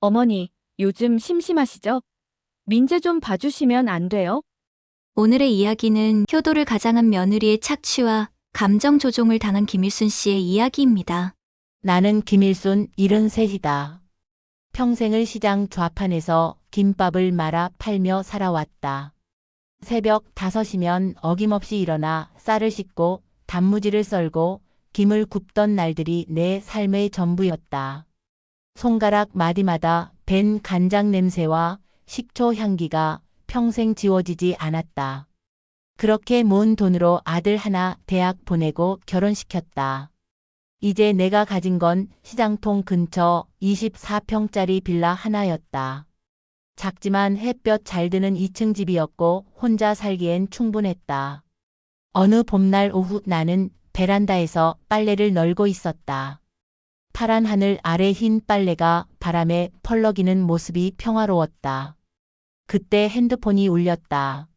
어머니, 요즘 심심하시죠? 민재 좀 봐주시면 안 돼요? 오늘의 이야기는 효도를 가장한 며느리의 착취와 감정 조종을 당한 김일순 씨의 이야기입니다. 나는 김일순 73이다. 평생을 시장 좌판에서 김밥을 말아 팔며 살아왔다. 새벽 5시면 어김없이 일어나 쌀을 씻고 단무지를 썰고 김을 굽던 날들이 내 삶의 전부였다. 손가락 마디마다 밴 간장 냄새와 식초 향기가 평생 지워지지 않았다. 그렇게 모은 돈으로 아들 하나 대학 보내고 결혼시켰다. 이제 내가 가진 건 시장통 근처 24평짜리 빌라 하나였다. 작지만 햇볕 잘 드는 2층 집이었고 혼자 살기엔 충분했다. 어느 봄날 오후 나는 베란다에서 빨래를 널고 있었다. 파란 하늘 아래 흰 빨래가 바람에 펄럭이는 모습이 평화로웠다. 그때 핸드폰이 울렸다.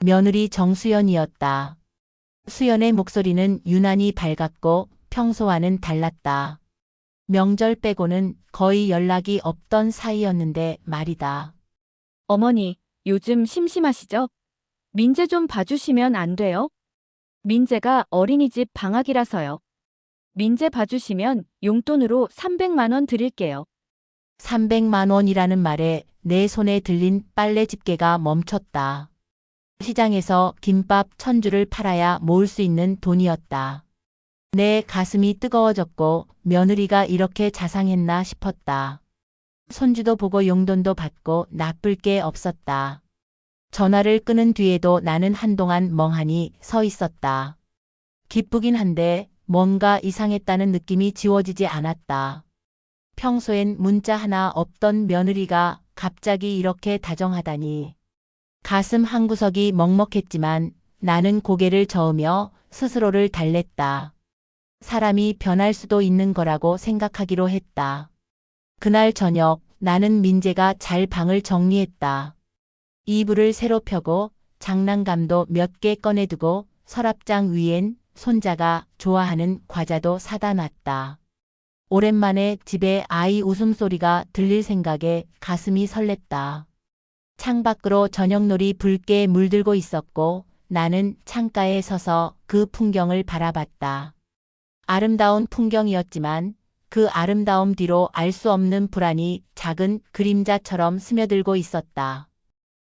며느리 정수연이었다. 수연의 목소리는 유난히 밝았고 평소와는 달랐다. 명절 빼고는 거의 연락이 없던 사이였는데 말이다. 어머니, 요즘 심심하시죠? 민재 좀 봐주시면 안 돼요? 민재가 어린이집 방학이라서요. 민재 봐주시면 용돈으로 300만 원 드릴게요. 300만 원이라는 말에 내 손에 들린 빨래 집게가 멈췄다. 시장에서 김밥 1000주를 팔아야 모을 수 있는 돈이었다. 내 가슴이 뜨거워졌고 며느리가 이렇게 자상했나 싶었다. 손주도 보고 용돈도 받고 나쁠 게 없었다. 전화를 끊은 뒤에도 나는 한동안 멍하니 서 있었다. 기쁘긴 한데 뭔가 이상했다는 느낌이 지워지지 않았다. 평소엔 문자 하나 없던 며느리가 갑자기 이렇게 다정하다니. 가슴 한구석이 먹먹했지만 나는 고개를 저으며 스스로를 달랬다. 사람이 변할 수도 있는 거라고 생각하기로 했다. 그날 저녁 나는 민재가 잘 방을 정리했다. 이불을 새로 펴고 장난감도 몇 개 꺼내두고 서랍장 위엔 손자가 좋아하는 과자도 사다 놨다. 오랜만에 집에 아이 웃음소리가 들릴 생각에 가슴이 설렜다. 창밖으로 저녁놀이 붉게 물들고 있었고 나는 창가에 서서 그 풍경을 바라봤다. 아름다운 풍경이었지만 그 아름다움 뒤로 알 수 없는 불안이 작은 그림자처럼 스며들고 있었다.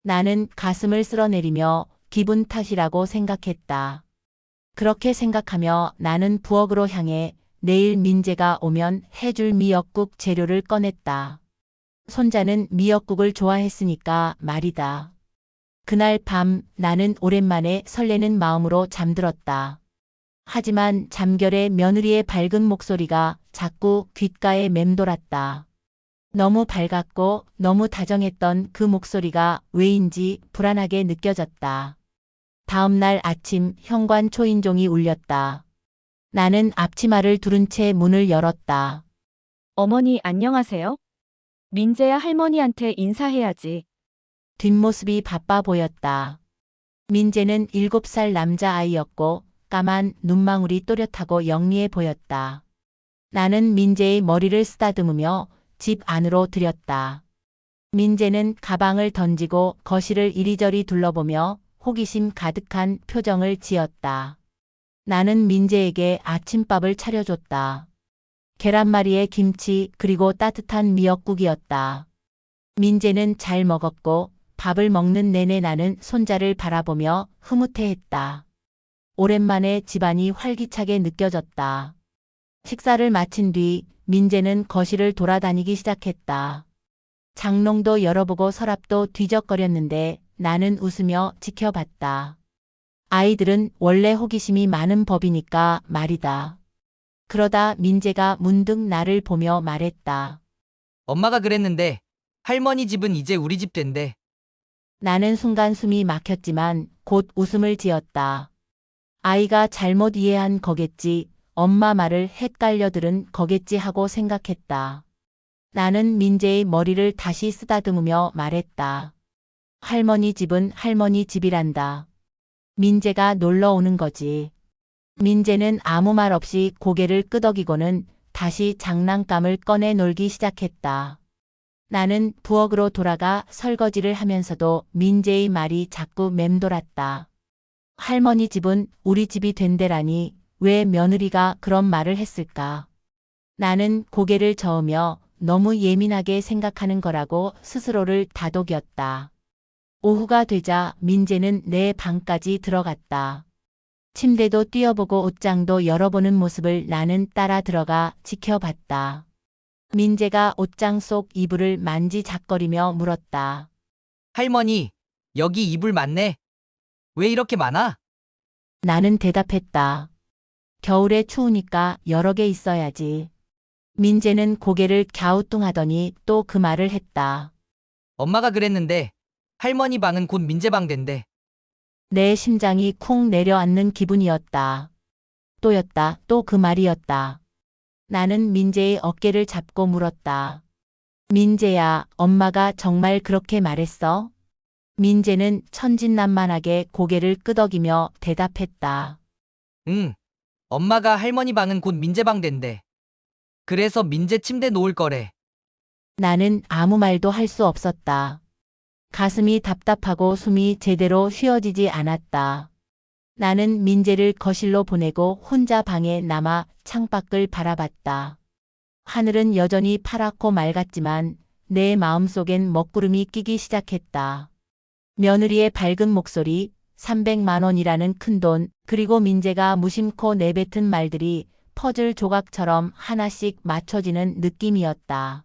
나는 가슴을 쓸어내리며 기분 탓이라고 생각했다. 그렇게 생각하며 나는 부엌으로 향해 내일 민재가 오면 해줄 미역국 재료를 꺼냈다. 손자는 미역국을 좋아했으니까 말이다. 그날 밤 나는 오랜만에 설레는 마음으로 잠들었다. 하지만 잠결에 며느리의 밝은 목소리가 자꾸 귓가에 맴돌았다. 너무 밝았고 너무 다정했던 그 목소리가 왜인지 불안하게 느껴졌다. 다음 날 아침 현관 초인종이 울렸다. 나는 앞치마를 두른 채 문을 열었다. 어머니 안녕하세요? 민재야 할머니한테 인사해야지. 뒷모습이 바빠 보였다. 민재는 7살 남자아이였고 까만 눈망울이 또렷하고 영리해 보였다. 나는 민재의 머리를 쓰다듬으며 집 안으로 들였다. 민재는 가방을 던지고 거실을 이리저리 둘러보며 호기심 가득한 표정을 지었다. 나는 민재에게 아침밥을 차려줬다. 계란말이에 김치 그리고 따뜻한 미역국이었다. 민재는 잘 먹었고 밥을 먹는 내내 나는 손자를 바라보며 흐뭇해했다. 오랜만에 집안이 활기차게 느껴졌다. 식사를 마친 뒤 민재는 거실을 돌아다니기 시작했다. 장롱도 열어보고 서랍도 뒤적거렸는데 나는 웃으며 지켜봤다. 아이들은 원래 호기심이 많은 법이니까 말이다. 그러다 민재가 문득 나를 보며 말했다. 엄마가 그랬는데 할머니 집은 이제 우리 집 된대. 나는 순간 숨이 막혔지만 곧 웃음을 지었다. 아이가 잘못 이해한 거겠지, 엄마 말을 헷갈려 들은 거겠지 하고 생각했다. 나는 민재의 머리를 다시 쓰다듬으며 말했다. 할머니 집은 할머니 집이란다. 민재가 놀러 오는 거지. 민재는 아무 말 없이 고개를 끄덕이고는 다시 장난감을 꺼내 놀기 시작했다. 나는 부엌으로 돌아가 설거지를 하면서도 민재의 말이 자꾸 맴돌았다. 할머니 집은 우리 집이 된대라니 왜 며느리가 그런 말을 했을까? 나는 고개를 저으며 너무 예민하게 생각하는 거라고 스스로를 다독였다. 오후가 되자 민재는 내 방까지 들어갔다. 침대도 뛰어보고 옷장도 열어보는 모습을 나는 따라 들어가 지켜봤다. 민재가 옷장 속 이불을 만지작거리며 물었다. 할머니, 여기 이불 많네. 왜 이렇게 많아? 나는 대답했다. 겨울에 추우니까 여러 개 있어야지. 민재는 고개를 갸우뚱하더니 또 그 말을 했다. 엄마가 그랬는데 할머니 방은 곧 민재방 된대. 내 심장이 쿵 내려앉는 기분이었다. 또였다. 또 그 말이었다. 나는 민재의 어깨를 잡고 물었다. 민재야, 엄마가 정말 그렇게 말했어? 민재는 천진난만하게 고개를 끄덕이며 대답했다. 응. 엄마가 할머니 방은 곧 민재방 된대. 그래서 민재 침대 놓을 거래. 나는 아무 말도 할 수 없었다. 가슴이 답답하고 숨이 제대로 쉬어지지 않았다. 나는 민재를 거실로 보내고 혼자 방에 남아 창밖을 바라봤다. 하늘은 여전히 파랗고 맑았지만 내 마음속엔 먹구름이 끼기 시작했다. 며느리의 밝은 목소리, 300만 원이라는 큰돈, 그리고 민재가 무심코 내뱉은 말들이 퍼즐 조각처럼 하나씩 맞춰지는 느낌이었다.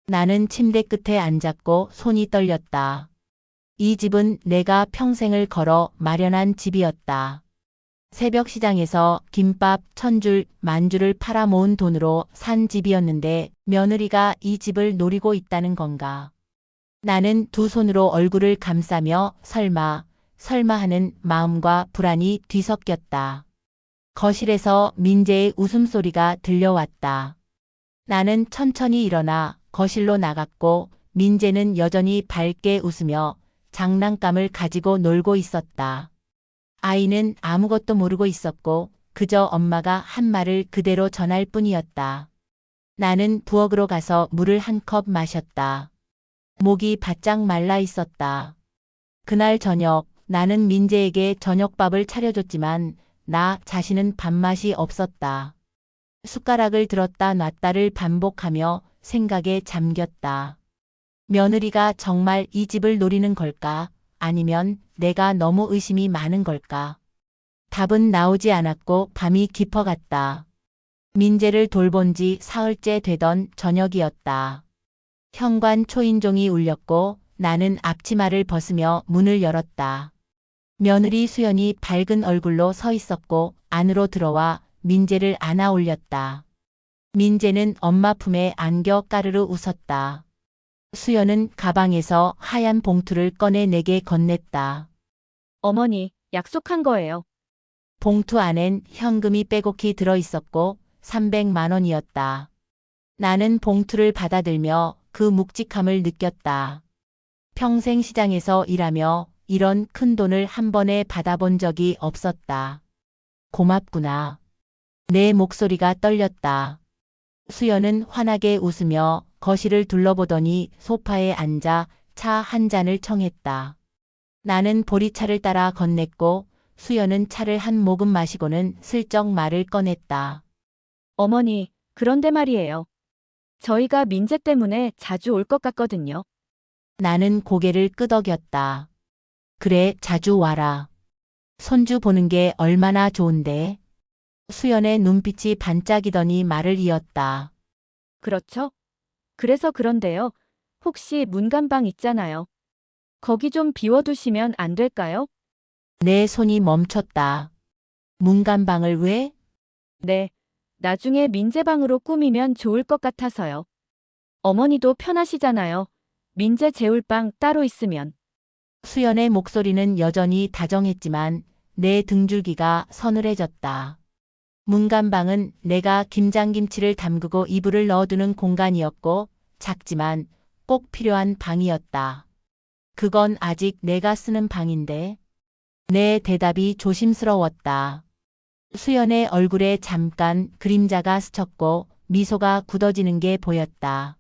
나는 침대 끝에 앉았고 손이 떨렸다. 이 집은 내가 평생을 걸어 마련한 집이었다. 새벽 시장에서 김밥 1000줄, 만주를 팔아 모은 돈으로 산 집이었는데 며느리가 이 집을 노리고 있다는 건가. 나는 두 손으로 얼굴을 감싸며 설마 하는 마음과 불안이 뒤섞였다. 거실에서 민재의 웃음소리가 들려왔다. 나는 천천히 일어나 거실로 나갔고 민재는 여전히 밝게 웃으며 장난감을 가지고 놀고 있었다. 아이는 아무것도 모르고 있었고 그저 엄마가 한 말을 그대로 전할 뿐이었다. 나는 부엌으로 가서 물을 한 컵 마셨다. 목이 바짝 말라 있었다. 그날 저녁 나는 민재에게 저녁밥을 차려줬지만 나 자신은 밥맛이 없었다. 숟가락을 들었다 놨다를 반복하며 생각에 잠겼다. 며느리가 정말 이 집을 노리는 걸까? 아니면 내가 너무 의심이 많은 걸까? 답은 나오지 않았고 밤이 깊어갔다. 민재를 돌본 지 사흘째 되던 저녁이었다. 현관 초인종이 울렸고 나는 앞치마를 벗으며 문을 열었다. 며느리 수연이 밝은 얼굴로 서 있었고 안으로 들어와 민재를 안아 올렸다. 민재는 엄마 품에 안겨 까르르 웃었다. 수연은 가방에서 하얀 봉투를 꺼내 내게 건넸다. 어머니, 약속한 거예요. 봉투 안엔 현금이 빼곡히 들어 있었고 300만 원이었다. 나는 봉투를 받아들며 그 묵직함을 느꼈다. 평생 시장에서 일하며 이런 큰 돈을 한 번에 받아본 적이 없었다. 고맙구나. 내 목소리가 떨렸다. 수연은 환하게 웃으며 거실을 둘러보더니 소파에 앉아 차 한 잔을 청했다. 나는 보리차를 따라 건넸고 수연은 차를 한 모금 마시고는 슬쩍 말을 꺼냈다. 어머니, 그런데 말이에요. 저희가 민재 때문에 자주 올 것 같거든요. 나는 고개를 끄덕였다. 그래, 자주 와라. 손주 보는 게 얼마나 좋은데. 수연의 눈빛이 반짝이더니 말을 이었다. 그렇죠? 그래서 그런데요. 혹시 문간방 있잖아요. 거기 좀 비워두시면 안 될까요? 내 손이 멈췄다. 문간방을 왜? 네. 나중에 민재방으로 꾸미면 좋을 것 같아서요. 어머니도 편하시잖아요. 민재 재울방 따로 있으면. 수연의 목소리는 여전히 다정했지만 내 등줄기가 서늘해졌다. 문간방은 내가 김장김치를 담그고 이불을 넣어두는 공간이었고 작지만 꼭 필요한 방이었다. 그건 아직 내가 쓰는 방인데. 내 대답이 조심스러웠다. 수연의 얼굴에 잠깐 그림자가 스쳤고 미소가 굳어지는 게 보였다.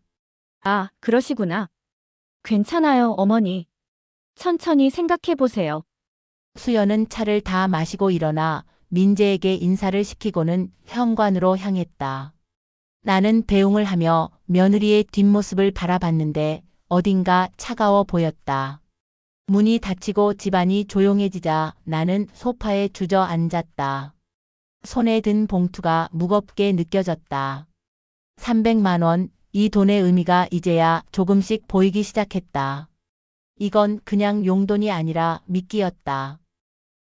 아, 그러시구나. 괜찮아요, 어머니. 천천히 생각해 보세요. 수연은 차를 다 마시고 일어나 민재에게 인사를 시키고는 현관으로 향했다. 나는 배웅을 하며 며느리의 뒷모습을 바라봤는데 어딘가 차가워 보였다. 문이 닫히고 집안이 조용해지자 나는 소파에 주저앉았다. 손에 든 봉투가 무겁게 느껴졌다. 300만 원, 이 돈의 의미가 이제야 조금씩 보이기 시작했다. 이건 그냥 용돈이 아니라 미끼였다.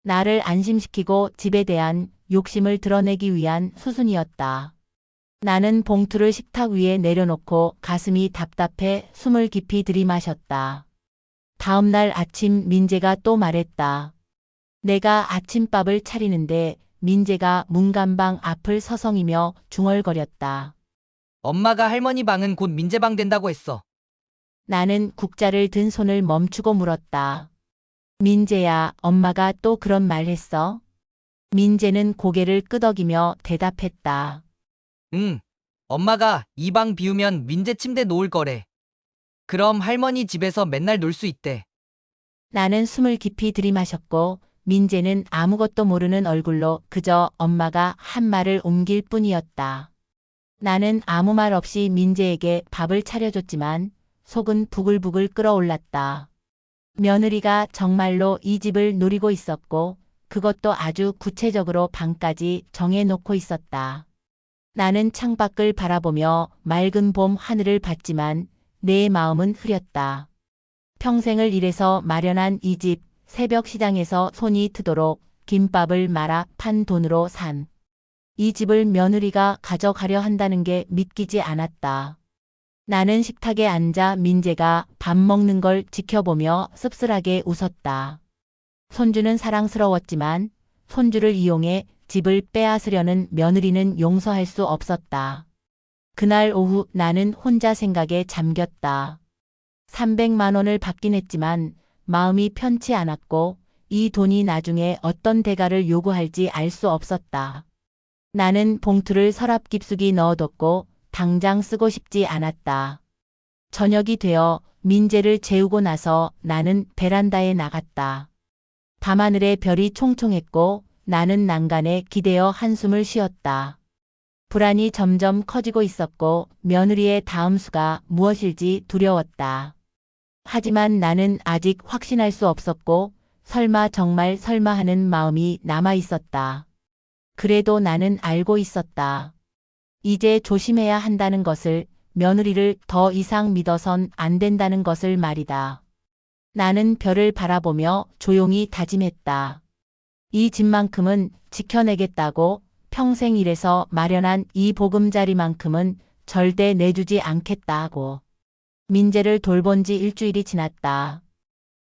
나를 안심시키고 집에 대한 욕심을 드러내기 위한 수순이었다. 나는 봉투를 식탁 위에 내려놓고 가슴이 답답해 숨을 깊이 들이마셨다. 다음 날 아침 민재가 또 말했다. 내가 아침밥을 차리는데 민재가 문간방 앞을 서성이며 중얼거렸다. 엄마가 할머니 방은 곧 민재방 된다고 했어. 나는 국자를 든 손을 멈추고 물었다. 민재야, 엄마가 또 그런 말 했어? 민재는 고개를 끄덕이며 대답했다. 응. 엄마가 이 방 비우면 민재 침대 놓을 거래. 그럼 할머니 집에서 맨날 놀 수 있대. 나는 숨을 깊이 들이마셨고 민재는 아무것도 모르는 얼굴로 그저 엄마가 한 말을 옮길 뿐이었다. 나는 아무 말 없이 민재에게 밥을 차려줬지만 속은 부글부글 끓어올랐다. 며느리가 정말로 이 집을 노리고 있었고 그것도 아주 구체적으로 방까지 정해놓고 있었다. 나는 창밖을 바라보며 맑은 봄 하늘을 봤지만 내 마음은 흐렸다. 평생을 일해서 마련한 이 집, 새벽 시장에서 손이 트도록 김밥을 말아 판 돈으로 산 이 집을 며느리가 가져가려 한다는 게 믿기지 않았다. 나는 식탁에 앉아 민재가 밥 먹는 걸 지켜보며 씁쓸하게 웃었다. 손주는 사랑스러웠지만 손주를 이용해 집을 빼앗으려는 며느리는 용서할 수 없었다. 그날 오후 나는 혼자 생각에 잠겼다. 300만 원을 받긴 했지만 마음이 편치 않았고 이 돈이 나중에 어떤 대가를 요구할지 알 수 없었다. 나는 봉투를 서랍 깊숙이 넣어뒀고 당장 쓰고 싶지 않았다. 저녁이 되어 민재를 재우고 나서 나는 베란다에 나갔다. 밤하늘에 별이 총총했고 나는 난간에 기대어 한숨을 쉬었다. 불안이 점점 커지고 있었고 며느리의 다음 수가 무엇일지 두려웠다. 하지만 나는 아직 확신할 수 없었고 설마 정말 설마 하는 마음이 남아 있었다. 그래도 나는 알고 있었다. 이제 조심해야 한다는 것을, 며느리를 더 이상 믿어선 안 된다는 것을 말이다. 나는 별을 바라보며 조용히 다짐했다. 이 집만큼은 지켜내겠다고, 평생 일해서 마련한 이 보금자리만큼은 절대 내주지 않겠다고. 민재를 돌본 지 일주일이 지났다.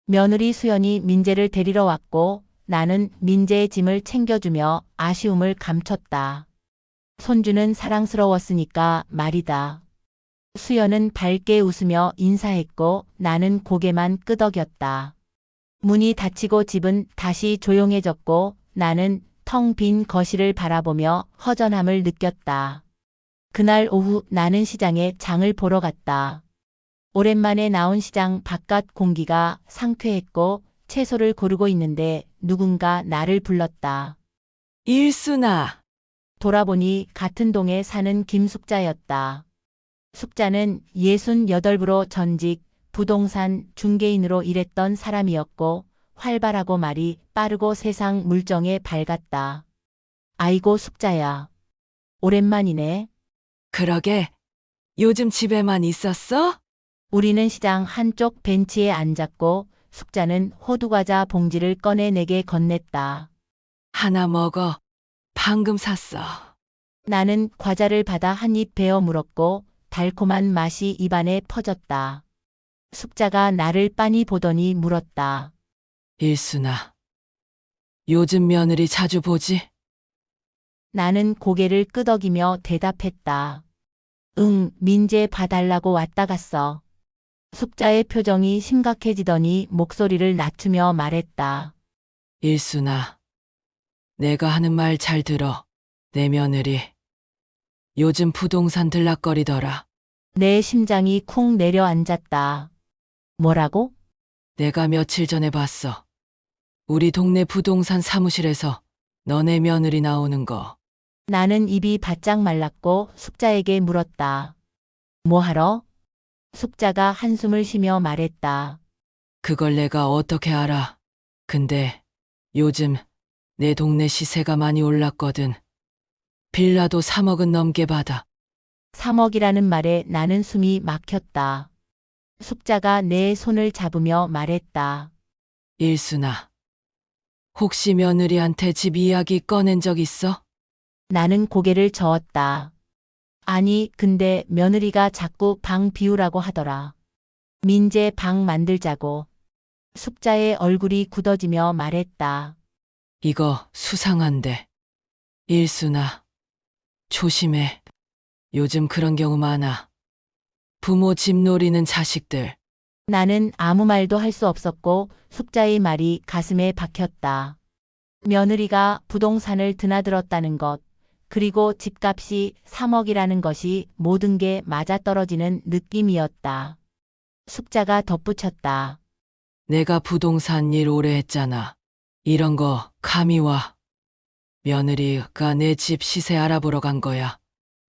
며느리 수연이 민재를 데리러 왔고 나는 민재의 짐을 챙겨주며 아쉬움을 감췄다. 손주는 사랑스러웠으니까 말이다. 수연은 밝게 웃으며 인사했고 나는 고개만 끄덕였다. 문이 닫히고 집은 다시 조용해졌고 나는 텅 빈 거실을 바라보며 허전함을 느꼈다. 그날 오후 나는 시장에 장을 보러 갔다. 오랜만에 나온 시장 바깥 공기가 상쾌했고 채소를 고르고 있는데 누군가 나를 불렀다. 일순아, 돌아보니 같은 동에 사는 김숙자였다. 숙자는 68으로 전직 부동산 중개인으로 일했던 사람이었고 활발하고 말이 빠르고 세상 물정에 밝았다. 아이고 숙자야. 오랜만이네. 그러게. 요즘 집에만 있었어? 우리는 시장 한쪽 벤치에 앉았고 숙자는 호두과자 봉지를 꺼내 내게 건넸다. 하나 먹어. 방금 샀어. 나는 과자를 받아 한 입 베어 물었고 달콤한 맛이 입안에 퍼졌다. 숙자가 나를 빤히 보더니 물었다. 일순아, 요즘 며느리 자주 보지? 나는 고개를 끄덕이며 대답했다. 응, 민재 봐달라고 왔다 갔어. 숙자의 표정이 심각해지더니 목소리를 낮추며 말했다. 일순아, 내가 하는 말 잘 들어. 내 며느리. 요즘 부동산 들락거리더라. 내 심장이 쿵 내려앉았다. 뭐라고? 내가 며칠 전에 봤어. 우리 동네 부동산 사무실에서 너네 며느리 나오는 거. 나는 입이 바짝 말랐고 숙자에게 물었다. 뭐하러? 숙자가 한숨을 쉬며 말했다. 그걸 내가 어떻게 알아? 근데 요즘 내 동네 시세가 많이 올랐거든. 빌라도 3억은 넘게 받아. 3억이라는 말에 나는 숨이 막혔다. 숙자가 내 손을 잡으며 말했다. 일순아, 혹시 며느리한테 집 이야기 꺼낸 적 있어? 나는 고개를 저었다. 아니, 근데 며느리가 자꾸 방 비우라고 하더라. 민재 방 만들자고. 숙자의 얼굴이 굳어지며 말했다. 이거 수상한데. 일순아, 조심해. 요즘 그런 경우 많아. 부모 집 노리는 자식들. 나는 아무 말도 할 수 없었고 숙자의 말이 가슴에 박혔다. 며느리가 부동산을 드나들었다는 것, 그리고 집값이 3억이라는 것이 모든 게 맞아떨어지는 느낌이었다. 숙자가 덧붙였다. 내가 부동산 일 오래 했잖아. 이런 거 감이 와. 며느리가 내 집 시세 알아보러 간 거야.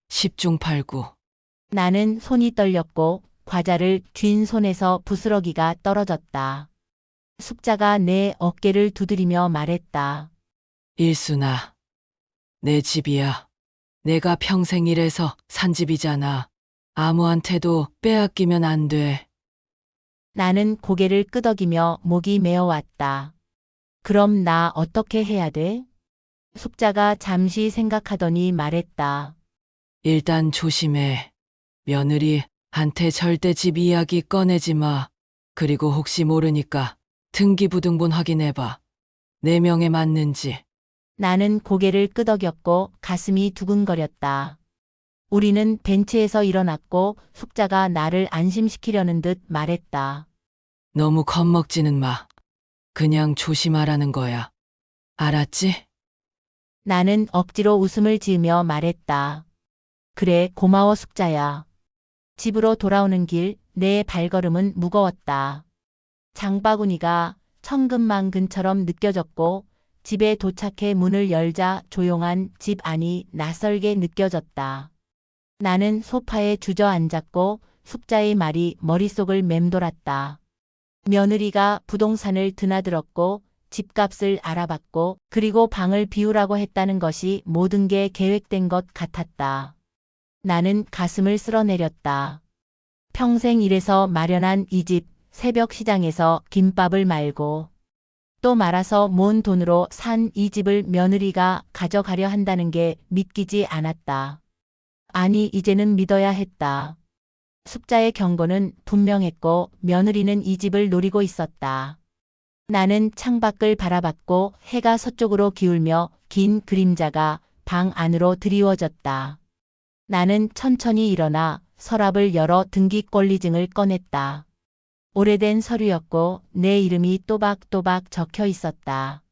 10중 8구. 나는 손이 떨렸고 과자를 쥔 손에서 부스러기가 떨어졌다. 숙자가 내 어깨를 두드리며 말했다. 일순아, 내 집이야. 내가 평생 일해서 산 집이잖아. 아무한테도 빼앗기면 안 돼. 나는 고개를 끄덕이며 목이 메어왔다. 그럼 나 어떻게 해야 돼? 숙자가 잠시 생각하더니 말했다. 일단 조심해. 며느리한테 절대 집 이야기 꺼내지 마. 그리고 혹시 모르니까 등기부등본 확인해봐. 내 명에 맞는지. 나는 고개를 끄덕였고 가슴이 두근거렸다. 우리는 벤치에서 일어났고 숙자가 나를 안심시키려는 듯 말했다. 너무 겁먹지는 마. 그냥 조심하라는 거야. 알았지? 나는 억지로 웃음을 지으며 말했다. 그래, 고마워 숙자야. 집으로 돌아오는 길 내 발걸음은 무거웠다. 장바구니가 천근만근처럼 느껴졌고 집에 도착해 문을 열자 조용한 집 안이 낯설게 느껴졌다. 나는 소파에 주저앉았고 숙자의 말이 머릿속을 맴돌았다. 며느리가 부동산을 드나들었고 집값을 알아봤고 그리고 방을 비우라고 했다는 것이 모든 게 계획된 것 같았다. 나는 가슴을 쓸어내렸다. 평생 일해서 마련한 이 집, 새벽 시장에서 김밥을 말고 또 말아서 모은 돈으로 산 이 집을 며느리가 가져가려 한다는 게 믿기지 않았다. 아니, 이제는 믿어야 했다. 숙자의 경고는 분명했고 며느리는 이 집을 노리고 있었다. 나는 창밖을 바라봤고 해가 서쪽으로 기울며 긴 그림자가 방 안으로 드리워졌다. 나는 천천히 일어나 서랍을 열어 등기권리증을 꺼냈다. 오래된 서류였고 내 이름이 또박또박 적혀 있었다.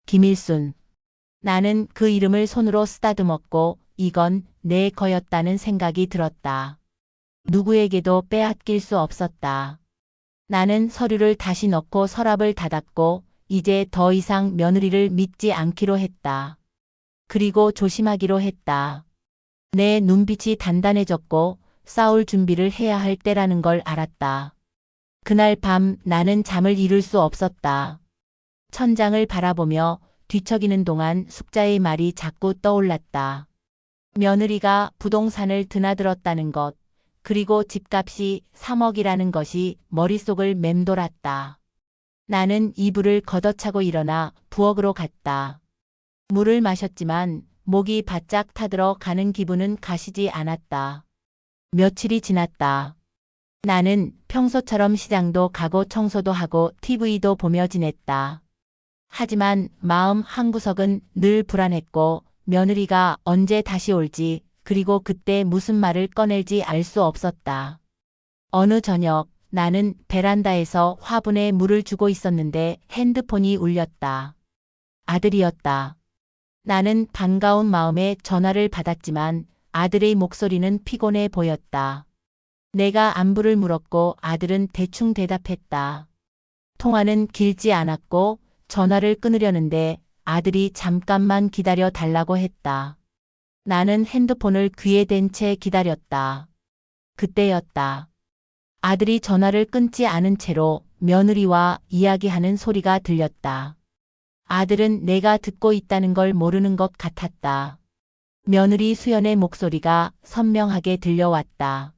김일순. 나는 그 이름을 손으로 쓰다듬었고 이건 내 거였다는 생각이 들었다. 누구에게도 빼앗길 수 없었다. 나는 서류를 다시 넣고 서랍을 닫았고 이제 더 이상 며느리를 믿지 않기로 했다. 그리고 조심하기로 했다. 내 눈빛이 단단해졌고 싸울 준비를 해야 할 때라는 걸 알았다. 그날 밤 나는 잠을 이룰 수 없었다. 천장을 바라보며 뒤척이는 동안 숙자의 말이 자꾸 떠올랐다. 며느리가 부동산을 드나들었다는 것, 그리고 집값이 3억이라는 것이 머릿속을 맴돌았다. 나는 이불을 걷어차고 일어나 부엌으로 갔다. 물을 마셨지만 목이 바짝 타들어 가는 기분은 가시지 않았다. 며칠이 지났다. 나는 평소처럼 시장도 가고 청소도 하고 TV도 보며 지냈다. 하지만 마음 한구석은 늘 불안했고 며느리가 언제 다시 올지 그리고 그때 무슨 말을 꺼낼지 알 수 없었다. 어느 저녁 나는 베란다에서 화분에 물을 주고 있었는데 핸드폰이 울렸다. 아들이었다. 나는 반가운 마음에 전화를 받았지만 아들의 목소리는 피곤해 보였다. 내가 안부를 물었고 아들은 대충 대답했다. 통화는 길지 않았고 전화를 끊으려는데 아들이 잠깐만 기다려 달라고 했다. 나는 핸드폰을 귀에 댄 채 기다렸다. 그때였다. 아들이 전화를 끊지 않은 채로 며느리와 이야기하는 소리가 들렸다. 아들은 내가 듣고 있다는 걸 모르는 것 같았다. 며느리 수연의 목소리가 선명하게 들려왔다.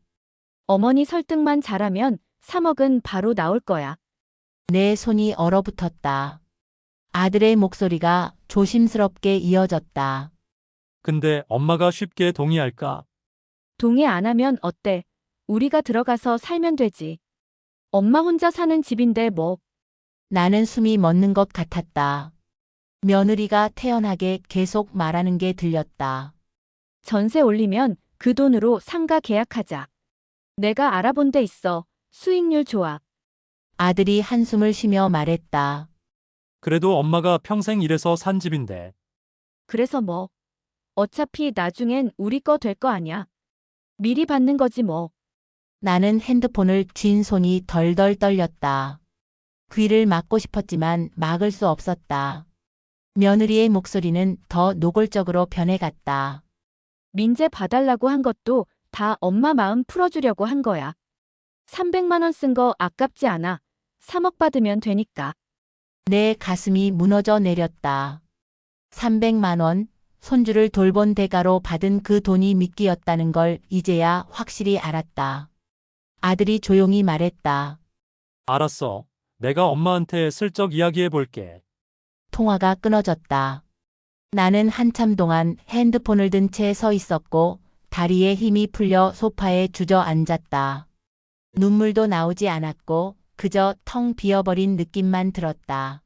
어머니 설득만 잘하면 3억은 바로 나올 거야. 내 손이 얼어붙었다. 아들의 목소리가 조심스럽게 이어졌다. 근데 엄마가 쉽게 동의할까? 동의 안 하면 어때? 우리가 들어가서 살면 되지. 엄마 혼자 사는 집인데 뭐. 나는 숨이 멎는 것 같았다. 며느리가 태연하게 계속 말하는 게 들렸다. 전세 올리면 그 돈으로 상가 계약하자. 내가 알아본 데 있어. 수익률 좋아. 아들이 한숨을 쉬며 말했다. 그래도 엄마가 평생 일해서 산 집인데. 그래서 뭐. 어차피 나중엔 우리 거 될 거 아냐. 미리 받는 거지 뭐. 나는 핸드폰을 쥔 손이 덜덜 떨렸다. 귀를 막고 싶었지만 막을 수 없었다. 며느리의 목소리는 더 노골적으로 변해갔다. 민재 봐달라고 한 것도 다 엄마 마음 풀어주려고 한 거야. 300만 원 쓴 거 아깝지 않아. 3억 받으면 되니까. 내 가슴이 무너져 내렸다. 300만 원, 손주를 돌본 대가로 받은 그 돈이 미끼였다는 걸 이제야 확실히 알았다. 아들이 조용히 말했다. 알았어. 내가 엄마한테 슬쩍 이야기해 볼게. 통화가 끊어졌다. 나는 한참 동안 핸드폰을 든 채 서 있었고 다리에 힘이 풀려 소파에 주저앉았다. 눈물도 나오지 않았고 그저 텅 비어버린 느낌만 들었다.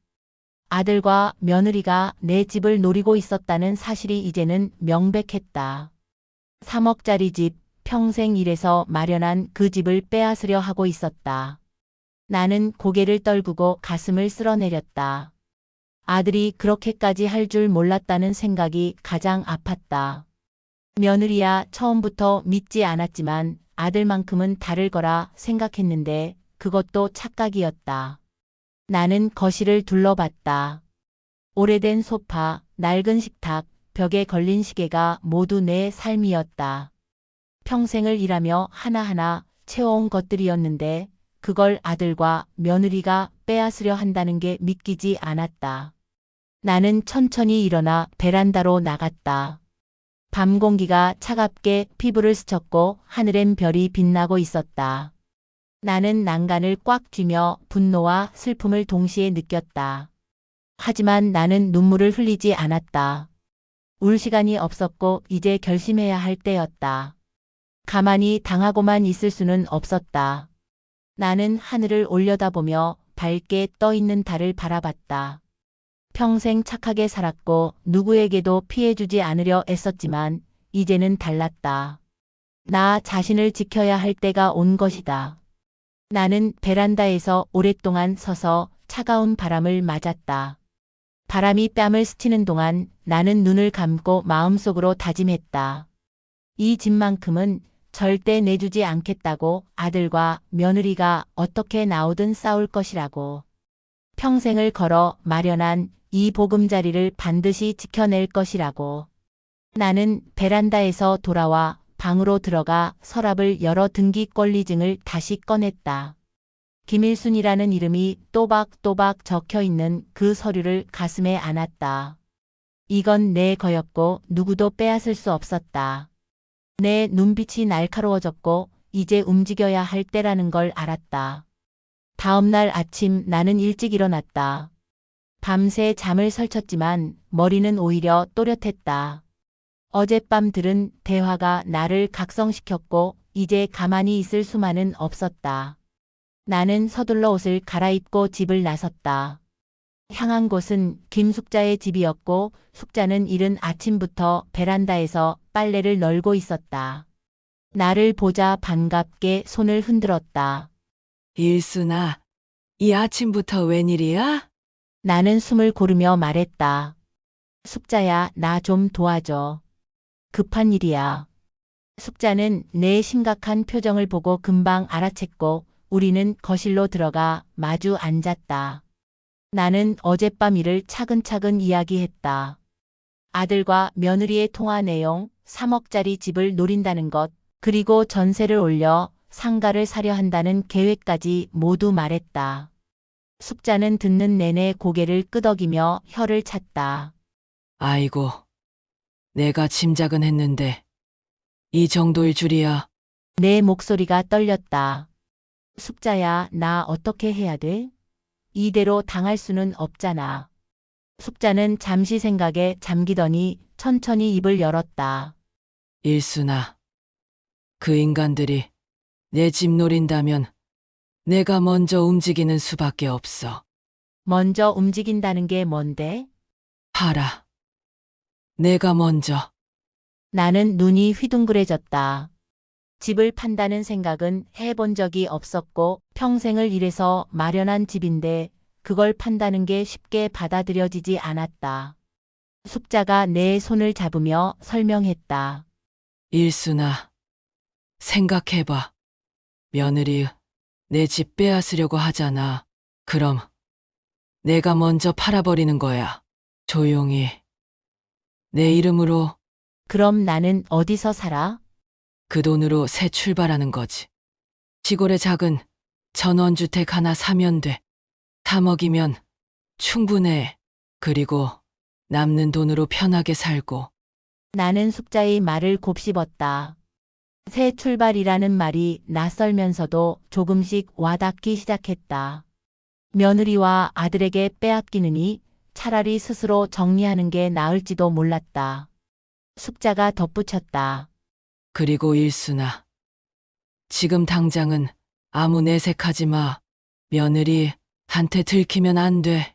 아들과 며느리가 내 집을 노리고 있었다는 사실이 이제는 명백했다. 3억짜리 집, 평생 일해서 마련한 그 집을 빼앗으려 하고 있었다. 나는 고개를 떨구고 가슴을 쓸어내렸다. 아들이 그렇게까지 할 줄 몰랐다는 생각이 가장 아팠다. 며느리야 처음부터 믿지 않았지만 아들만큼은 다를 거라 생각했는데 그것도 착각이었다. 나는 거실을 둘러봤다. 오래된 소파, 낡은 식탁, 벽에 걸린 시계가 모두 내 삶이었다. 평생을 일하며 하나하나 채워온 것들이었는데 그걸 아들과 며느리가 빼앗으려 한다는 게 믿기지 않았다. 나는 천천히 일어나 베란다로 나갔다. 밤 공기가 차갑게 피부를 스쳤고 하늘엔 별이 빛나고 있었다. 나는 난간을 꽉 쥐며 분노와 슬픔을 동시에 느꼈다. 하지만 나는 눈물을 흘리지 않았다. 울 시간이 없었고 이제 결심해야 할 때였다. 가만히 당하고만 있을 수는 없었다. 나는 하늘을 올려다보며 밝게 떠있는 달을 바라봤다. 평생 착하게 살았고 누구에게도 피해주지 않으려 애썼지만 이제는 달랐다. 나 자신을 지켜야 할 때가 온 것이다. 나는 베란다에서 오랫동안 서서 차가운 바람을 맞았다. 바람이 뺨을 스치는 동안 나는 눈을 감고 마음속으로 다짐했다. 이 집만큼은 절대 내주지 않겠다고. 아들과 며느리가 어떻게 나오든 싸울 것이라고. 평생을 걸어 마련한 이 보금자리를 반드시 지켜낼 것이라고. 나는 베란다에서 돌아와 방으로 들어가 서랍을 열어 등기 권리증을 다시 꺼냈다. 김일순이라는 이름이 또박또박 적혀 있는 그 서류를 가슴에 안았다. 이건 내 거였고 누구도 빼앗을 수 없었다. 내 눈빛이 날카로워졌고 이제 움직여야 할 때라는 걸 알았다. 다음 날 아침 나는 일찍 일어났다. 밤새 잠을 설쳤지만 머리는 오히려 또렷했다. 어젯밤 들은 대화가 나를 각성시켰고 이제 가만히 있을 수만은 없었다. 나는 서둘러 옷을 갈아입고 집을 나섰다. 향한 곳은 김숙자의 집이었고 숙자는 이른 아침부터 베란다에서 빨래를 널고 있었다. 나를 보자 반갑게 손을 흔들었다. 일순아, 이 아침부터 웬일이야? 나는 숨을 고르며 말했다. 숙자야, 나 좀 도와줘. 급한 일이야. 숙자는 내 심각한 표정을 보고 금방 알아챘고 우리는 거실로 들어가 마주 앉았다. 나는 어젯밤 일을 차근차근 이야기했다. 아들과 며느리의 통화 내용, 3억짜리 집을 노린다는 것, 그리고 전세를 올려 상가를 사려 한다는 계획까지 모두 말했다. 숙자는 듣는 내내 고개를 끄덕이며 혀를 찼다. 아이고, 내가 짐작은 했는데 이 정도일 줄이야. 내 목소리가 떨렸다. 숙자야, 나 어떻게 해야 돼? 이대로 당할 수는 없잖아. 숙자는 잠시 생각에 잠기더니 천천히 입을 열었다. 일순아, 그 인간들이 내 집 노린다면 내가 먼저 움직이는 수밖에 없어. 먼저 움직인다는 게 뭔데? 팔아. 내가 먼저. 나는 눈이 휘둥그레졌다. 집을 판다는 생각은 해본 적이 없었고 평생을 일해서 마련한 집인데 그걸 판다는 게 쉽게 받아들여지지 않았다. 숙자가 내 손을 잡으며 설명했다. 일순아, 생각해봐. 며느리 내 집 빼앗으려고 하잖아. 그럼 내가 먼저 팔아버리는 거야. 조용히. 내 이름으로 그럼 나는 어디서 살아? 그 돈으로 새 출발하는 거지. 시골에 작은 전원주택 하나 사면 돼. 3억이면 충분해. 그리고 남는 돈으로 편하게 살고. 나는 숙자의 말을 곱씹었다. 새 출발이라는 말이 낯설면서도 조금씩 와닿기 시작했다. 며느리와 아들에게 빼앗기느니 차라리 스스로 정리하는 게 나을지도 몰랐다. 숙자가 덧붙였다. 그리고 일순아. 지금 당장은 아무 내색하지 마. 며느리한테 들키면 안 돼.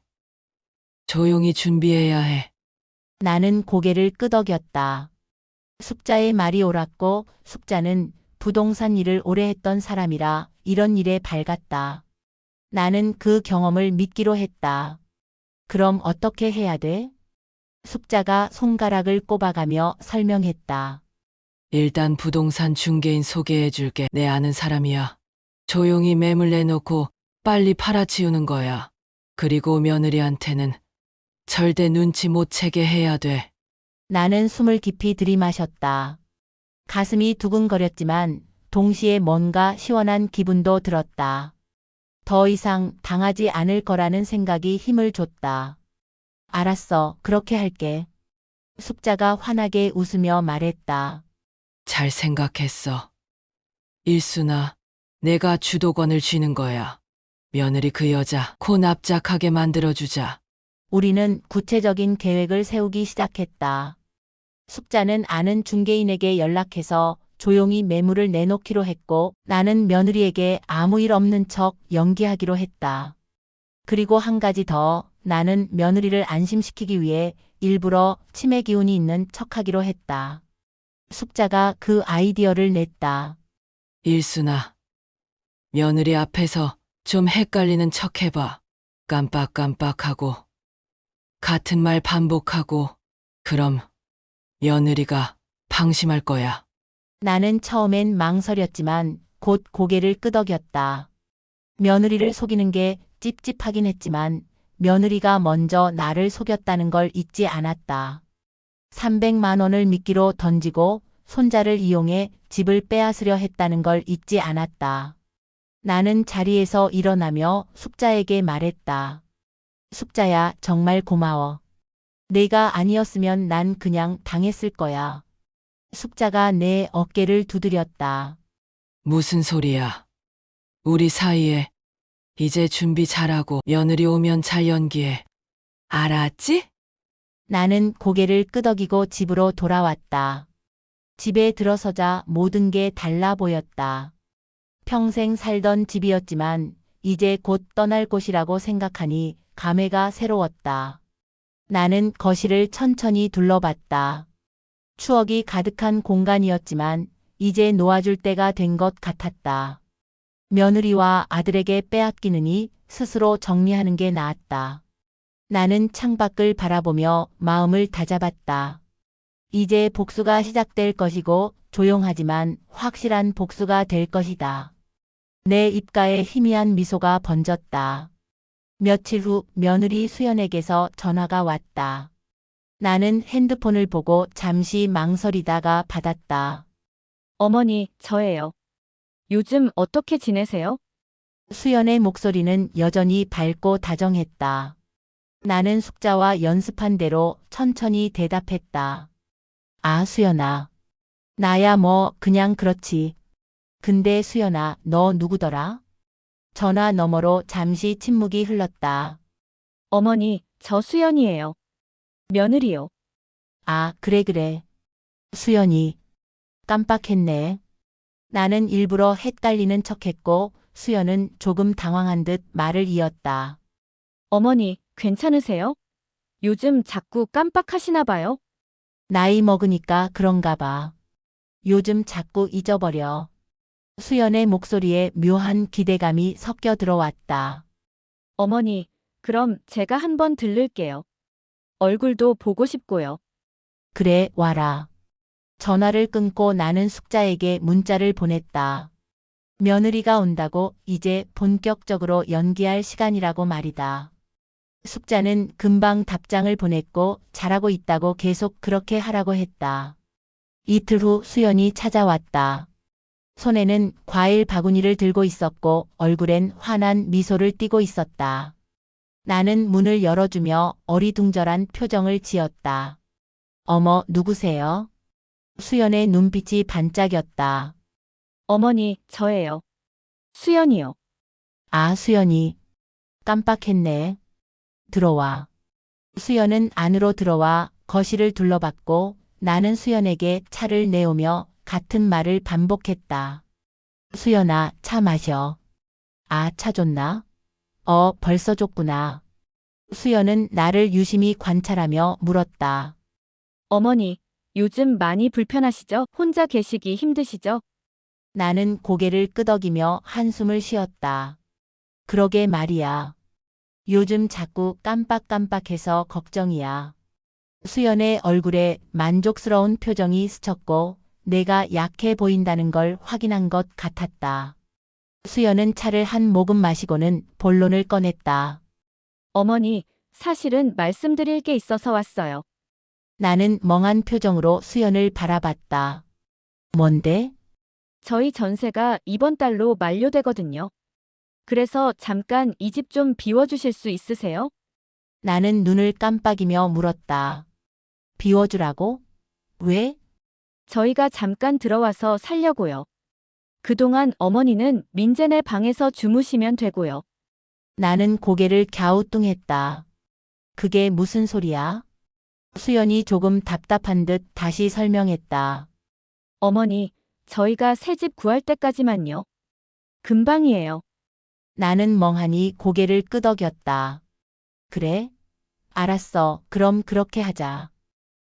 조용히 준비해야 해. 나는 고개를 끄덕였다. 숙자의 말이 옳았고 숙자는 부동산 일을 오래 했던 사람이라 이런 일에 밝았다. 나는 그 경험을 믿기로 했다. 그럼 어떻게 해야 돼? 숙자가 손가락을 꼽아가며 설명했다. 일단 부동산 중개인 소개해줄게. 내 아는 사람이야. 조용히 매물 내놓고 빨리 팔아치우는 거야. 그리고 며느리한테는 절대 눈치 못 채게 해야 돼. 나는 숨을 깊이 들이마셨다. 가슴이 두근거렸지만 동시에 뭔가 시원한 기분도 들었다. 더 이상 당하지 않을 거라는 생각이 힘을 줬다. 알았어, 그렇게 할게. 숙자가 환하게 웃으며 말했다. 잘 생각했어. 일순아, 내가 주도권을 쥐는 거야. 며느리 그 여자 코 납작하게 만들어주자. 우리는 구체적인 계획을 세우기 시작했다. 숙자는 아는 중개인에게 연락해서 조용히 매물을 내놓기로 했고 나는 며느리에게 아무 일 없는 척 연기하기로 했다. 그리고 한 가지 더, 나는 며느리를 안심시키기 위해 일부러 치매 기운이 있는 척하기로 했다. 숙자가 그 아이디어를 냈다. 일순아, 며느리 앞에서 좀 헷갈리는 척 해봐. 깜빡깜빡하고 같은 말 반복하고. 그럼 며느리가 방심할 거야. 나는 처음엔 망설였지만 곧 고개를 끄덕였다. 며느리를 속이는 게 찝찝하긴 했지만 며느리가 먼저 나를 속였다는 걸 잊지 않았다. 300만 원을 미끼로 던지고 손자를 이용해 집을 빼앗으려 했다는 걸 잊지 않았다. 나는 자리에서 일어나며 숙자에게 말했다. 숙자야, 정말 고마워. 내가 아니었으면 난 그냥 당했을 거야. 숙자가 내 어깨를 두드렸다. 무슨 소리야. 우리 사이에 이제 준비 잘하고 며느리 오면 잘 연기해. 알았지? 나는 고개를 끄덕이고 집으로 돌아왔다. 집에 들어서자 모든 게 달라 보였다. 평생 살던 집이었지만 이제 곧 떠날 곳이라고 생각하니 감회가 새로웠다. 나는 거실을 천천히 둘러봤다. 추억이 가득한 공간이었지만 이제 놓아줄 때가 된 것 같았다. 며느리와 아들에게 빼앗기느니 스스로 정리하는 게 나았다. 나는 창밖을 바라보며 마음을 다잡았다. 이제 복수가 시작될 것이고 조용하지만 확실한 복수가 될 것이다. 내 입가에 희미한 미소가 번졌다. 며칠 후 며느리 수연에게서 전화가 왔다. 나는 핸드폰을 보고 잠시 망설이다가 받았다. 어머니, 저예요. 요즘 어떻게 지내세요? 수연의 목소리는 여전히 밝고 다정했다. 나는 숙자와 연습한 대로 천천히 대답했다. 아, 수연아. 나야 뭐 그냥 그렇지. 근데 수연아, 너 누구더라? 전화 너머로 잠시 침묵이 흘렀다. 어머니, 저 수연이에요. 며느리요. 아, 그래. 수연이. 깜빡했네. 나는 일부러 헷갈리는 척했고 수연은 조금 당황한 듯 말을 이었다. 어머니, 괜찮으세요? 요즘 자꾸 깜빡하시나 봐요. 나이 먹으니까 그런가 봐. 요즘 자꾸 잊어버려. 수연의 목소리에 묘한 기대감이 섞여 들어왔다. 어머니, 그럼 제가 한번 들를게요. 얼굴도 보고 싶고요. 그래, 와라. 전화를 끊고 나는 숙자에게 문자를 보냈다. 며느리가 온다고 이제 본격적으로 연기할 시간이라고 말이다. 숙자는 금방 답장을 보냈고 잘하고 있다고 계속 그렇게 하라고 했다. 이틀 후 수연이 찾아왔다. 손에는 과일 바구니를 들고 있었고 얼굴엔 환한 미소를 띠고 있었다. 나는 문을 열어주며 어리둥절한 표정을 지었다. 어머, 누구세요? 수연의 눈빛이 반짝였다. 어머니, 저예요. 수연이요. 아, 수연이. 깜빡했네. 들어와. 수연은 안으로 들어와 거실을 둘러봤고 나는 수연에게 차를 내오며 같은 말을 반복했다. 수연아, 차 마셔. 아, 차 줬나? 벌써 줬구나. 수연은 나를 유심히 관찰하며 물었다. 어머니, 요즘 많이 불편하시죠? 혼자 계시기 힘드시죠? 나는 고개를 끄덕이며 한숨을 쉬었다. 그러게 말이야. 요즘 자꾸 깜빡깜빡해서 걱정이야. 수연의 얼굴에 만족스러운 표정이 스쳤고 내가 약해 보인다는 걸 확인한 것 같았다. 수연은 차를 한 모금 마시고는 본론을 꺼냈다. 어머니, 사실은 말씀드릴 게 있어서 왔어요. 나는 멍한 표정으로 수연을 바라봤다. 뭔데? 저희 전세가 이번 달로 만료되거든요. 그래서 잠깐 이 집 좀 비워주실 수 있으세요? 나는 눈을 깜빡이며 물었다. 비워주라고? 왜? 저희가 잠깐 들어와서 살려고요. 그동안 어머니는 민재네 방에서 주무시면 되고요. 나는 고개를 갸우뚱했다. 그게 무슨 소리야? 수연이 조금 답답한 듯 다시 설명했다. 어머니, 저희가 새 집 구할 때까지만요. 금방이에요. 나는 멍하니 고개를 끄덕였다. 그래? 알았어. 그럼 그렇게 하자.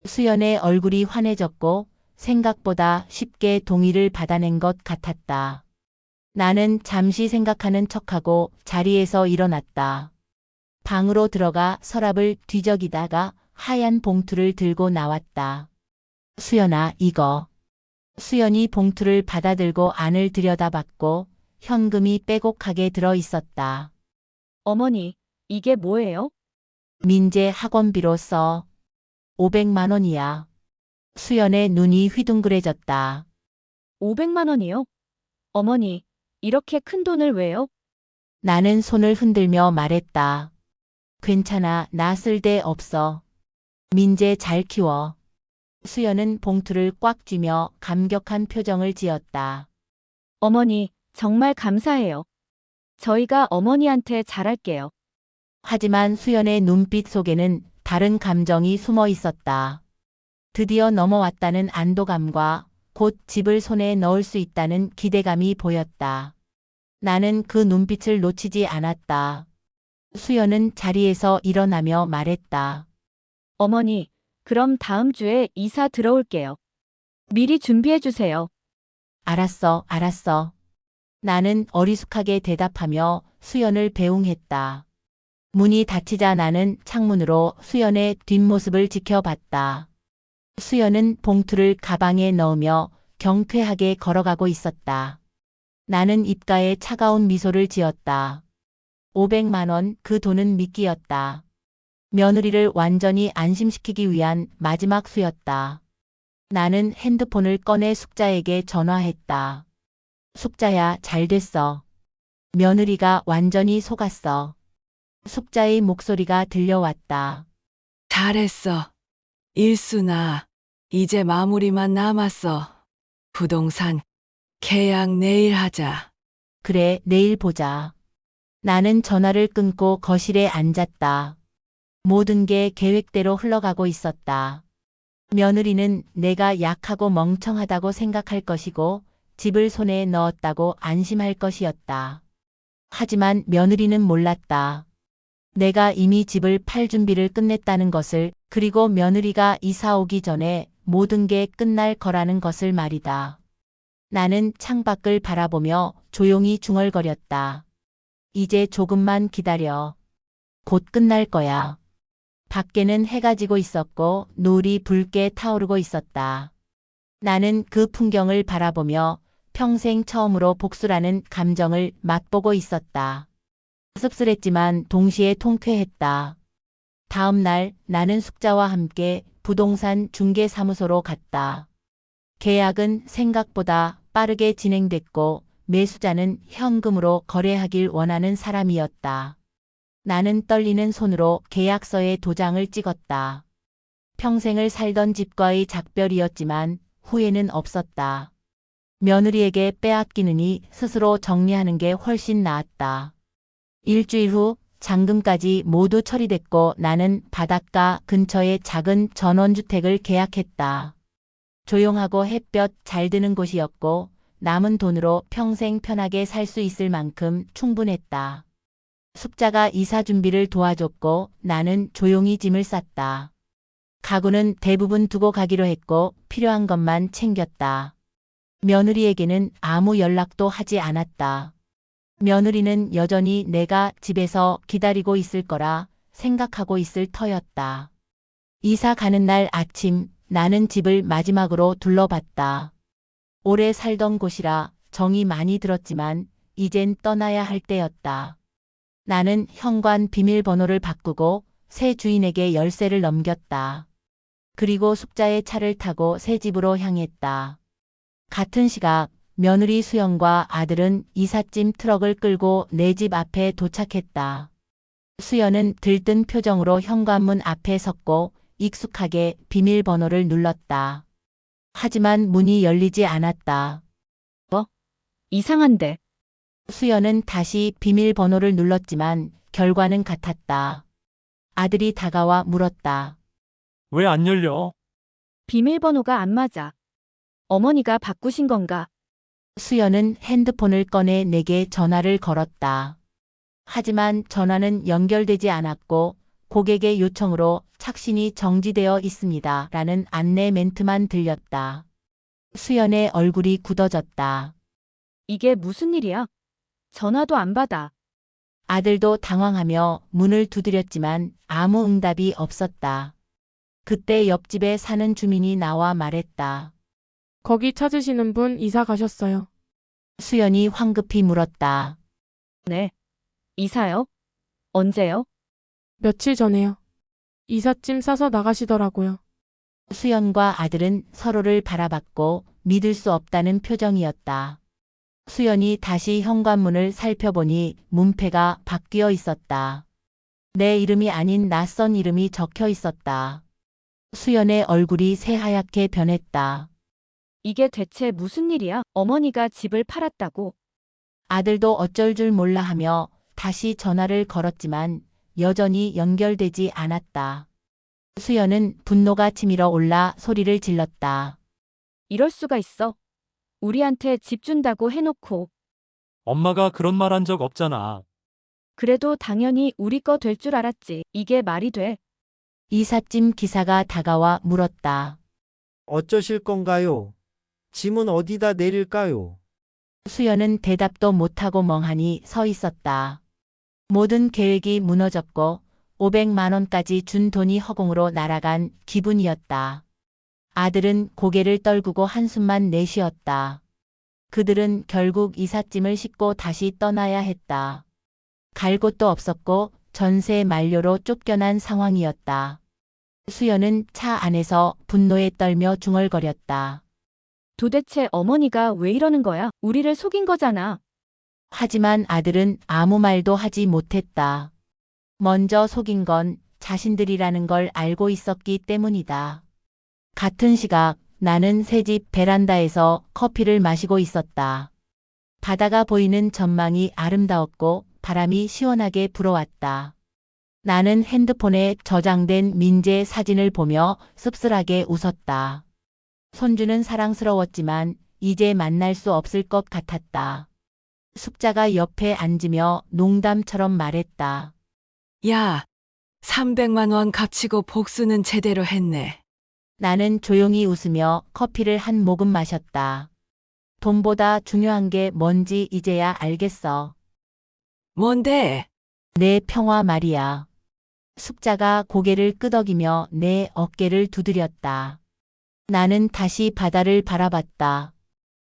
수연의 얼굴이 환해졌고 생각보다 쉽게 동의를 받아낸 것 같았다. 나는 잠시 생각하는 척하고 자리에서 일어났다. 방으로 들어가 서랍을 뒤적이다가 하얀 봉투를 들고 나왔다. 수연아, 이거. 수연이 봉투를 받아들고 안을 들여다봤고 현금이 빼곡하게 들어 있었다. 어머니, 이게 뭐예요? 민재 학원비로 써. 500만 원이야. 수연의 눈이 휘둥그레졌다. 500만 원이요? 어머니, 이렇게 큰 돈을 왜요? 나는 손을 흔들며 말했다. 괜찮아, 나 쓸데 없어. 민재 잘 키워. 수연은 봉투를 꽉 쥐며 감격한 표정을 지었다. 어머니, 정말 감사해요. 저희가 어머니한테 잘할게요. 하지만 수연의 눈빛 속에는 다른 감정이 숨어 있었다. 드디어 넘어왔다는 안도감과 곧 집을 손에 넣을 수 있다는 기대감이 보였다. 나는 그 눈빛을 놓치지 않았다. 수연은 자리에서 일어나며 말했다. 어머니, 그럼 다음 주에 이사 들어올게요. 미리 준비해 주세요. 알았어. 나는 어리숙하게 대답하며 수연을 배웅했다. 문이 닫히자 나는 창문으로 수연의 뒷모습을 지켜봤다. 수연은 봉투를 가방에 넣으며 경쾌하게 걸어가고 있었다. 나는 입가에 차가운 미소를 지었다. 500만 원, 그 돈은 미끼였다. 며느리를 완전히 안심시키기 위한 마지막 수였다. 나는 핸드폰을 꺼내 숙자에게 전화했다. 숙자야, 잘 됐어. 며느리가 완전히 속았어. 숙자의 목소리가 들려왔다. 잘했어. 일순아, 이제 마무리만 남았어. 부동산 계약 내일 하자. 그래, 내일 보자. 나는 전화를 끊고 거실에 앉았다. 모든 게 계획대로 흘러가고 있었다. 며느리는 내가 약하고 멍청하다고 생각할 것이고 집을 손에 넣었다고 안심할 것이었다. 하지만 며느리는 몰랐다. 내가 이미 집을 팔 준비를 끝냈다는 것을, 그리고 며느리가 이사 오기 전에 모든 게 끝날 거라는 것을 말이다. 나는 창밖을 바라보며 조용히 중얼거렸다. 이제 조금만 기다려. 곧 끝날 거야. 밖에는 해가 지고 있었고 노을이 붉게 타오르고 있었다. 나는 그 풍경을 바라보며 평생 처음으로 복수라는 감정을 맛보고 있었다. 씁쓸했지만 동시에 통쾌했다. 다음 날 나는 숙자와 함께 부동산 중개사무소로 갔다. 계약은 생각보다 빠르게 진행됐고 매수자는 현금으로 거래하길 원하는 사람이었다. 나는 떨리는 손으로 계약서에 도장을 찍었다. 평생을 살던 집과의 작별이었지만 후회는 없었다. 며느리에게 빼앗기느니 스스로 정리하는 게 훨씬 나았다. 일주일 후 잔금까지 모두 처리됐고 나는 바닷가 근처의 작은 전원주택을 계약했다. 조용하고 햇볕 잘 드는 곳이었고 남은 돈으로 평생 편하게 살 수 있을 만큼 충분했다. 숙자가 이사 준비를 도와줬고 나는 조용히 짐을 쌌다. 가구는 대부분 두고 가기로 했고 필요한 것만 챙겼다. 며느리에게는 아무 연락도 하지 않았다. 며느리는 여전히 내가 집에서 기다리고 있을 거라 생각하고 있을 터였다. 이사 가는 날 아침 나는 집을 마지막으로 둘러봤다. 오래 살던 곳이라 정이 많이 들었지만 이젠 떠나야 할 때였다. 나는 현관 비밀번호를 바꾸고 새 주인에게 열쇠를 넘겼다. 그리고 숙자의 차를 타고 새 집으로 향했다. 같은 시각 며느리 수연과 아들은 이삿짐 트럭을 끌고 내 집 앞에 도착했다. 수연은 들뜬 표정으로 현관문 앞에 섰고 익숙하게 비밀번호를 눌렀다. 하지만 문이 열리지 않았다. 이상한데. 수연은 다시 비밀번호를 눌렀지만 결과는 같았다. 아들이 다가와 물었다. 왜 안 열려? 비밀번호가 안 맞아. 어머니가 바꾸신 건가? 수연은 핸드폰을 꺼내 내게 전화를 걸었다. 하지만 전화는 연결되지 않았고 고객의 요청으로 착신이 정지되어 있습니다. 라는 안내 멘트만 들렸다. 수연의 얼굴이 굳어졌다. 이게 무슨 일이야? 전화도 안 받아. 아들도 당황하며 문을 두드렸지만 아무 응답이 없었다. 그때 옆집에 사는 주민이 나와 말했다. 거기 찾으시는 분 이사 가셨어요. 수연이 황급히 물었다. 네. 이사요? 언제요? 며칠 전에요. 이삿짐 싸서 나가시더라고요. 수연과 아들은 서로를 바라봤고 믿을 수 없다는 표정이었다. 수연이 다시 현관문을 살펴보니 문패가 바뀌어 있었다. 내 이름이 아닌 낯선 이름이 적혀 있었다. 수연의 얼굴이 새하얗게 변했다. 이게 대체 무슨 일이야? 어머니가 집을 팔았다고. 아들도 어쩔 줄 몰라 하며 다시 전화를 걸었지만 여전히 연결되지 않았다. 수연은 분노가 치밀어 올라 소리를 질렀다. 이럴 수가 있어. 우리한테 집 준다고 해놓고. 엄마가 그런 말 한 적 없잖아. 그래도 당연히 우리 거 될 줄 알았지. 이게 말이 돼. 이삿짐 기사가 다가와 물었다. 어쩌실 건가요? 짐은 어디다 내릴까요? 수연은 대답도 못하고 멍하니 서 있었다. 모든 계획이 무너졌고 500만 원까지 준 돈이 허공으로 날아간 기분이었다. 아들은 고개를 떨구고 한숨만 내쉬었다. 그들은 결국 이삿짐을 싣고 다시 떠나야 했다. 갈 곳도 없었고 전세 만료로 쫓겨난 상황이었다. 수연은 차 안에서 분노에 떨며 중얼거렸다. 도대체 어머니가 왜 이러는 거야? 우리를 속인 거잖아. 하지만 아들은 아무 말도 하지 못했다. 먼저 속인 건 자신들이라는 걸 알고 있었기 때문이다. 같은 시각 나는 새집 베란다에서 커피를 마시고 있었다. 바다가 보이는 전망이 아름다웠고 바람이 시원하게 불어왔다. 나는 핸드폰에 저장된 민재 사진을 보며 씁쓸하게 웃었다. 손주는 사랑스러웠지만 이제 만날 수 없을 것 같았다. 숙자가 옆에 앉으며 농담처럼 말했다. 야, 300만 원 값치고 복수는 제대로 했네. 나는 조용히 웃으며 커피를 한 모금 마셨다. 돈보다 중요한 게 뭔지 이제야 알겠어. 뭔데? 내 평화 말이야. 숙자가 고개를 끄덕이며 내 어깨를 두드렸다. 나는 다시 바다를 바라봤다.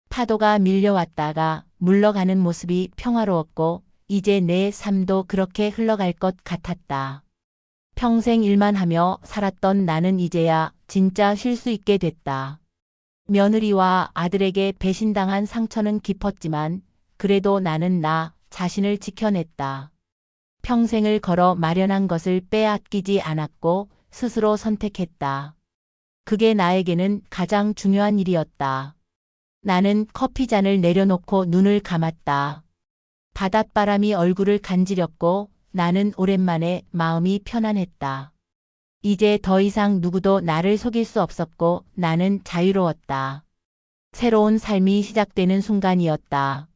파도가 밀려왔다가 물러가는 모습이 평화로웠고 이제 내 삶도 그렇게 흘러갈 것 같았다. 평생 일만 하며 살았던 나는 이제야 진짜 쉴 수 있게 됐다. 며느리와 아들에게 배신당한 상처는 깊었지만 그래도 나는 나 자신을 지켜냈다. 평생을 걸어 마련한 것을 빼앗기지 않았고 스스로 선택했다. 그게 나에게는 가장 중요한 일이었다. 나는 커피잔을 내려놓고 눈을 감았다. 바닷바람이 얼굴을 간지렸고 나는 오랜만에 마음이 편안했다. 이제 더 이상 누구도 나를 속일 수 없었고 나는 자유로웠다. 새로운 삶이 시작되는 순간이었다.